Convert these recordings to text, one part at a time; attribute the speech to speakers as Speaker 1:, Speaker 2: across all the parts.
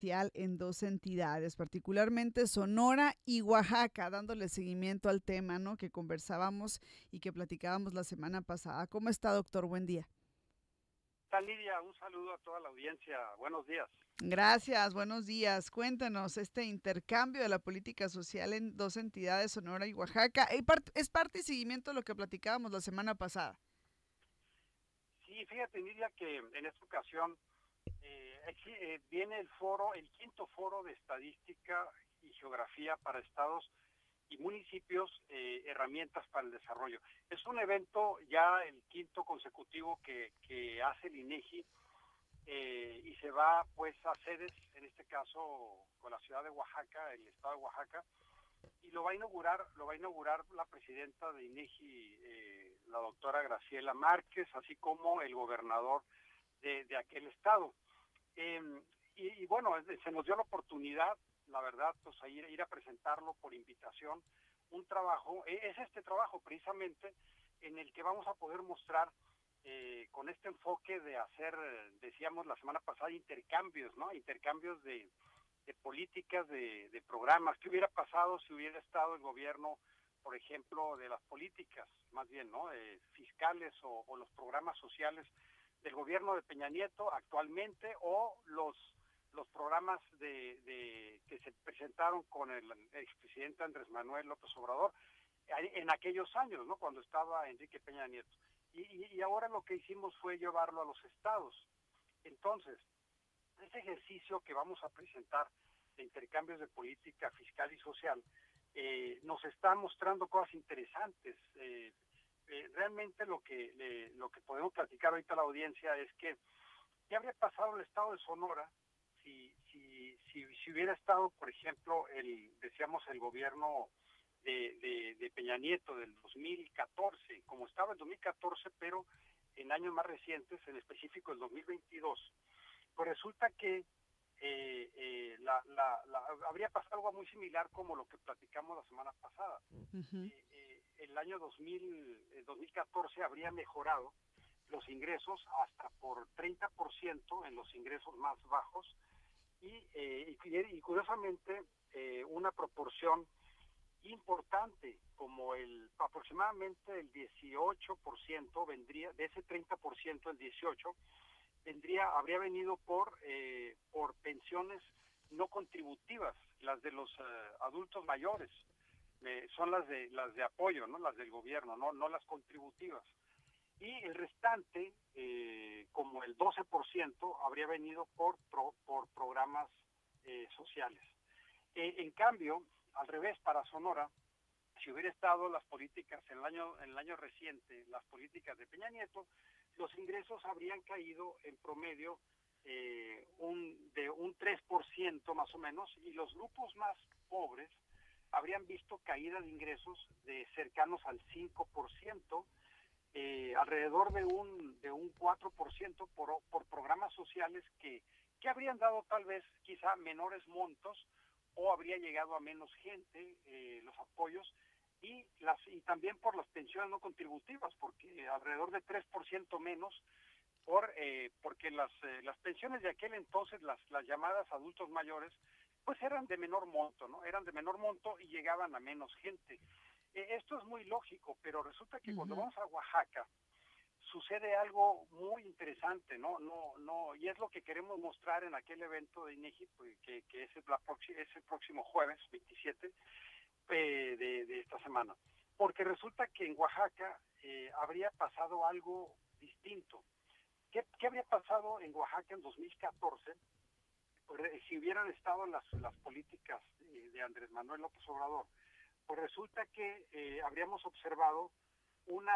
Speaker 1: en dos entidades, particularmente Sonora y Oaxaca, dándole seguimiento al tema, ¿no?, que conversábamos y que platicábamos la semana pasada. ¿Cómo está, doctor? Buen día.
Speaker 2: Tal Lidia, un saludo a toda la audiencia. Buenos días.
Speaker 1: Gracias, buenos días. Cuéntanos este intercambio de la política social en dos entidades, Sonora y Oaxaca. Es parte y seguimiento de lo que platicábamos la semana pasada.
Speaker 2: Sí, fíjate Lidia que en esta ocasión viene el quinto foro de estadística y geografía para estados y municipios, herramientas para el desarrollo. Es un evento ya el quinto consecutivo que hace el INEGI, y se va pues a sedes, en este caso con la ciudad de Oaxaca, el estado de Oaxaca, y lo va a inaugurar la presidenta de INEGI, la doctora Graciela Márquez, así como el gobernador de aquel estado. Y bueno, se nos dio la oportunidad, la verdad, pues a ir a presentarlo por invitación, un trabajo, es este trabajo precisamente en el que vamos a poder mostrar, con este enfoque de hacer, decíamos la semana pasada, intercambios, ¿no? Intercambios de políticas, de programas. ¿Qué hubiera pasado si hubiera estado el gobierno, por ejemplo, de las políticas, más bien, ¿no?, fiscales o los programas sociales del gobierno de Peña Nieto actualmente, o los programas que se presentaron con el expresidente Andrés Manuel López Obrador en aquellos años, ¿no?, cuando estaba Enrique Peña Nieto. Y ahora lo que hicimos fue llevarlo a los estados. Entonces, este ejercicio que vamos a presentar de intercambios de política fiscal y social nos está mostrando cosas interesantes. Realmente lo que podemos platicar ahorita a la audiencia es que ¿qué habría pasado en el estado de Sonora si hubiera estado, por ejemplo, decíamos, el gobierno de Peña Nieto del 2014, como estaba el 2014, pero en años más recientes, en específico el 2022? Pues resulta que habría pasado algo muy similar como lo que platicamos la semana pasada.
Speaker 1: Ujú.
Speaker 2: El año 2014 habría mejorado los ingresos hasta por 30% en los ingresos más bajos, y curiosamente una proporción importante como aproximadamente el 18% vendría, de ese 30% el 18% habría venido por pensiones no contributivas, las de los adultos mayores. Son las de apoyo, no las del gobierno, no las contributivas. Y el restante, como el 12%, habría venido por programas sociales. En cambio, al revés, para Sonora, si hubiera estado las políticas en el año reciente, las políticas de Peña Nieto, los ingresos habrían caído en promedio de un 3% más o menos, y los grupos más pobres habrían visto caída de ingresos de cercanos al 5%, alrededor de un 4% por programas sociales que habrían dado tal vez quizá menores montos, o habría llegado a menos gente los apoyos, y también por las pensiones no contributivas, porque alrededor de 3% menos, porque las pensiones de aquel entonces, las llamadas adultos mayores, pues eran de menor monto, ¿no? Eran de menor monto y llegaban a menos gente. Esto es muy lógico, pero resulta que cuando
Speaker 1: Ujú.
Speaker 2: vamos a Oaxaca sucede algo muy interesante, ¿no? Y es lo que queremos mostrar en aquel evento de INEGI, pues, que es el próximo jueves 27 de esta semana. Porque resulta que en Oaxaca habría pasado algo distinto. ¿Qué habría pasado en Oaxaca en 2014? Pues, si hubieran estado las políticas de Andrés Manuel López Obrador? Pues resulta que habríamos observado un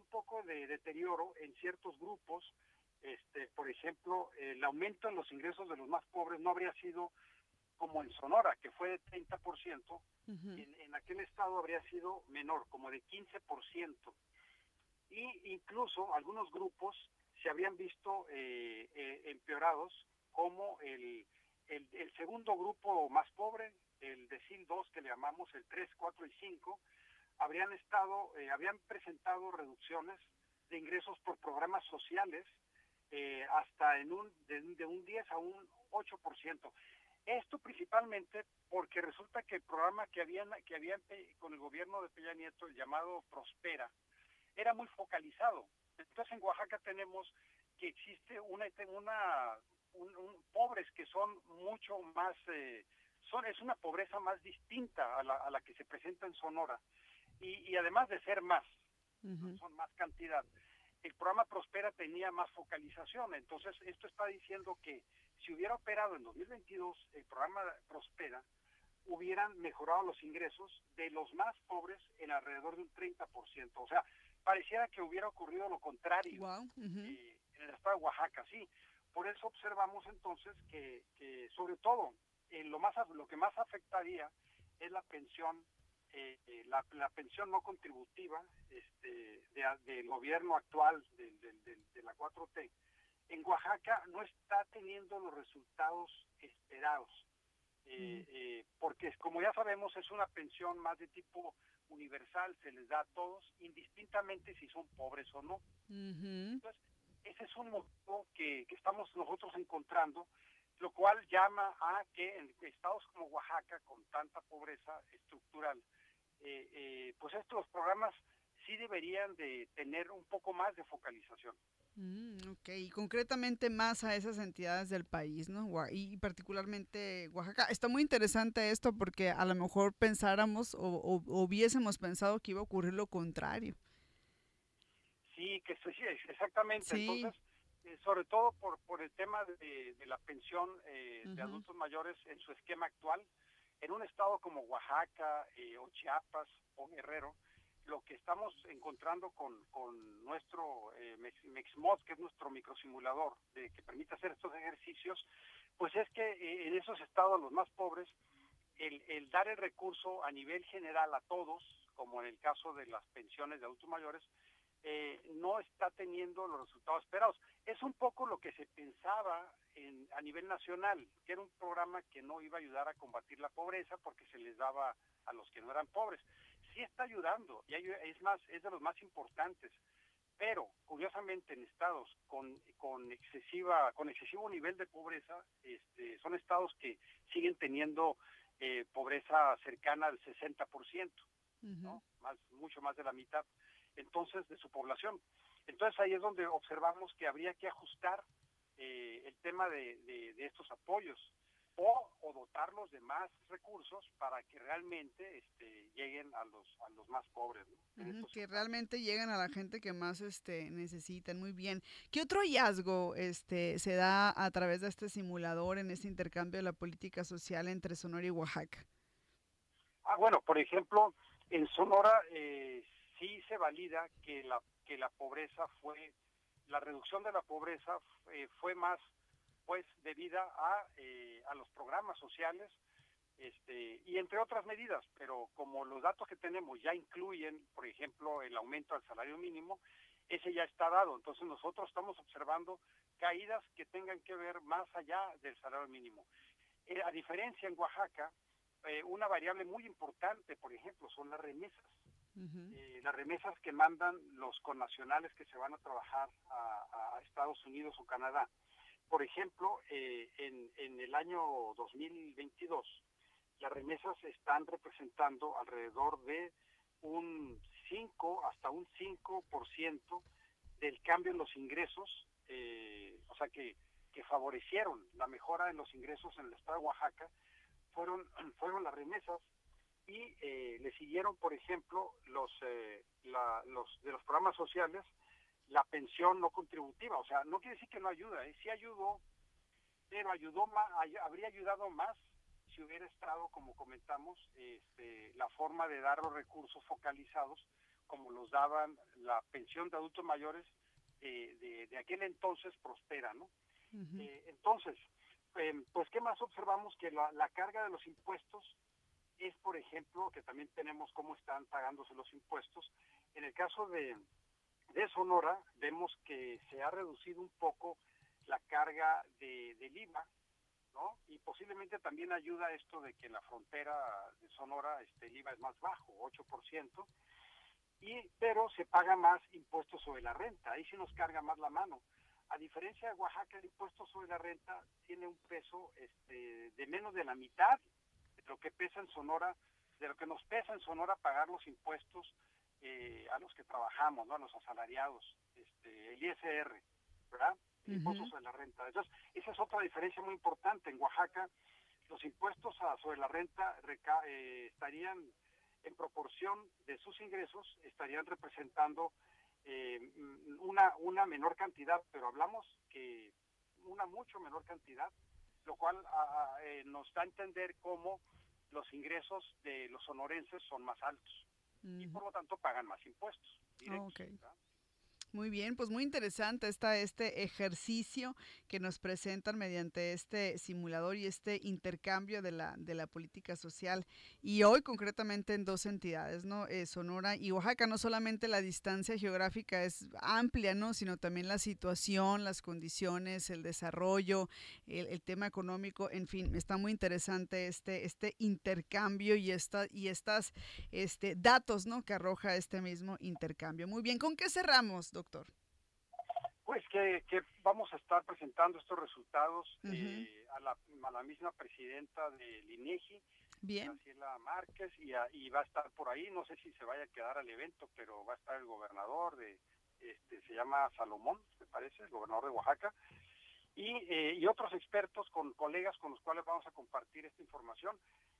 Speaker 2: poco de deterioro en ciertos grupos. Por ejemplo, el aumento en los ingresos de los más pobres no habría sido como en Sonora, que fue de 30%,
Speaker 1: Ujú.
Speaker 2: en aquel estado habría sido menor, como de 15%. Y incluso algunos grupos se habrían visto empeorados, como el segundo grupo más pobre, el decil 2, que le llamamos el 3, 4 y 5, habrían presentado reducciones de ingresos por programas sociales, hasta de un 10 a un 8%. Esto principalmente porque resulta que el programa que habían con el gobierno de Peña Nieto, el llamado Prospera, era muy focalizado. Entonces en Oaxaca tenemos que existe pobres que son mucho más, es una pobreza más distinta a la que se presenta en Sonora. Y además de ser más, son más cantidad. El programa Prospera tenía más focalización. Entonces esto está diciendo que si hubiera operado en 2022 el programa Prospera, hubieran mejorado los ingresos de los más pobres en alrededor de un 30%. O sea, pareciera que hubiera ocurrido lo contrario.
Speaker 1: Wow.
Speaker 2: En el estado de Oaxaca, sí. Por eso observamos entonces que sobre todo, lo que más afectaría es la pensión, la pensión no contributiva del gobierno actual de la 4T. En Oaxaca no está teniendo los resultados esperados. Porque como ya sabemos es una pensión más de tipo universal, se les da a todos, indistintamente si son pobres o no. Entonces, ese es un motivo que estamos nosotros encontrando, lo cual llama a que en estados como Oaxaca, con tanta pobreza estructural, pues estos programas sí deberían de tener un poco más de focalización.
Speaker 1: Ok, y concretamente más a esas entidades del país, ¿no? Y particularmente Oaxaca. Está muy interesante esto porque a lo mejor pensáramos o hubiésemos pensado que iba a ocurrir lo contrario.
Speaker 2: Sí, sí, exactamente.
Speaker 1: Sí.
Speaker 2: Entonces, sobre todo por el tema de la pensión de adultos mayores en su esquema actual, en un estado como Oaxaca o Chiapas o Guerrero, lo que estamos encontrando con nuestro Mexmod, que es nuestro microsimulador que permite hacer estos ejercicios, pues es que en esos estados, los más pobres, el dar el recurso a nivel general a todos, como en el caso de las pensiones de adultos mayores, no está teniendo los resultados esperados. Es un poco lo que se pensaba a nivel nacional, que era un programa que no iba a ayudar a combatir la pobreza porque se les daba a los que no eran pobres. Sí está ayudando, y es de los más importantes, pero curiosamente en estados con excesivo nivel de pobreza, son estados que siguen teniendo pobreza cercana al 60%, ¿no? Mucho más de la mitad, entonces, de su población. Entonces ahí es donde observamos que habría que ajustar el tema de estos apoyos o dotarlos de más recursos para que realmente lleguen a los más pobres, ¿no?
Speaker 1: Que realmente lleguen a la gente que más necesitan. Muy bien. ¿Qué otro hallazgo se da a través de este simulador en este intercambio de la política social entre Sonora y Oaxaca?
Speaker 2: Bueno, por ejemplo, en Sonora sí se valida que la pobreza la reducción de la pobreza fue más pues debida a los programas sociales y entre otras medidas, pero como los datos que tenemos ya incluyen, por ejemplo, el aumento al salario mínimo, ese ya está dado. Entonces nosotros estamos observando caídas que tengan que ver más allá del salario mínimo. A diferencia en Oaxaca, una variable muy importante, por ejemplo, son las remesas. Las remesas que mandan los connacionales que se van a trabajar a Estados Unidos o Canadá. Por ejemplo, en el año 2022, las remesas están representando alrededor de un 5 hasta un 5% del cambio en los ingresos, o sea que favorecieron la mejora en los ingresos en el estado de Oaxaca, fueron las remesas, y le siguieron, por ejemplo, de los programas sociales, la pensión no contributiva. O sea, no quiere decir que no ayuda, sí ayudó, pero habría ayudado más si hubiera estado, como comentamos, la forma de dar los recursos focalizados, como los daban la pensión de adultos mayores de aquel entonces Prospera, ¿no? Entonces, pues, ¿qué más observamos? Que la carga de los impuestos es, por ejemplo, que también tenemos cómo están pagándose los impuestos. En el caso de Sonora, vemos que se ha reducido un poco la carga del IVA, ¿no? Y posiblemente también ayuda esto de que en la frontera de Sonora el IVA es más bajo, 8%, pero se paga más impuestos sobre la renta, ahí sí nos carga más la mano. A diferencia de Oaxaca, el impuesto sobre la renta tiene un peso de menos de la mitad de lo que pesa en Sonora, de lo que nos pesa en Sonora pagar los impuestos a los que trabajamos, ¿no? A los asalariados, el ISR, ¿verdad? El impuesto sobre la renta. Entonces, esa es otra diferencia muy importante. En Oaxaca, los impuestos sobre la renta estarían en proporción de sus ingresos, estarían representando una menor cantidad, pero hablamos que una mucho menor cantidad, lo cual nos da a entender cómo los ingresos de los sonorenses son más altos y por lo tanto pagan más impuestos directos.
Speaker 1: Okay. Muy bien, pues muy interesante está este ejercicio que nos presentan mediante este simulador y este intercambio de la política social. Y hoy concretamente en dos entidades, ¿no? Sonora y Oaxaca. No solamente la distancia geográfica es amplia, ¿no? Sino también la situación, las condiciones, el desarrollo, el tema económico, en fin, está muy interesante este intercambio y estas datos, ¿no? Que arroja este mismo intercambio. Muy bien, ¿con qué cerramos, doctor?
Speaker 2: Pues que vamos a estar presentando estos resultados a la misma presidenta del INEGI, Graciela Márquez, y va a estar por ahí, no sé si se vaya a quedar al evento, pero va a estar el gobernador se llama Salomón, me parece, el gobernador de Oaxaca, y otros expertos con colegas con los cuales vamos a compartir esta información,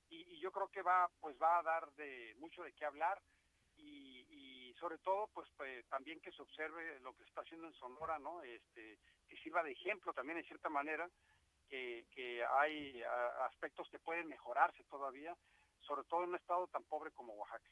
Speaker 2: y yo creo que va a dar mucho de qué hablar, y sobre todo pues también que se observe lo que se está haciendo en Sonora, ¿no? Que sirva de ejemplo también en cierta manera, que hay aspectos que pueden mejorarse todavía, sobre todo en un estado tan pobre como Oaxaca.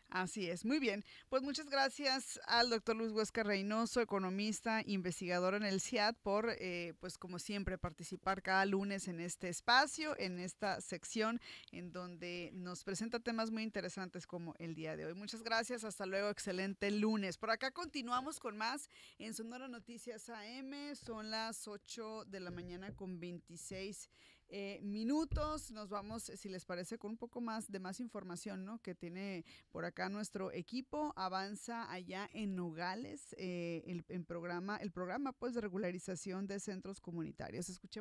Speaker 1: Así es, muy bien. Pues muchas gracias al doctor Luis Huesca Reynoso, economista, investigador en el CIAD, por, pues como siempre, participar cada lunes en este espacio, en esta sección, en donde nos presenta temas muy interesantes como el día de hoy. Muchas gracias, hasta luego, excelente lunes. Por acá continuamos con más en Sonora Noticias AM, son las 8 de la mañana con 26 minutos. Nos vamos, si les parece, con un poco más de más información, ¿no? Que tiene por acá nuestro equipo. Avanza allá en Nogales el programa pues de regularización de centros comunitarios. Escuchemos.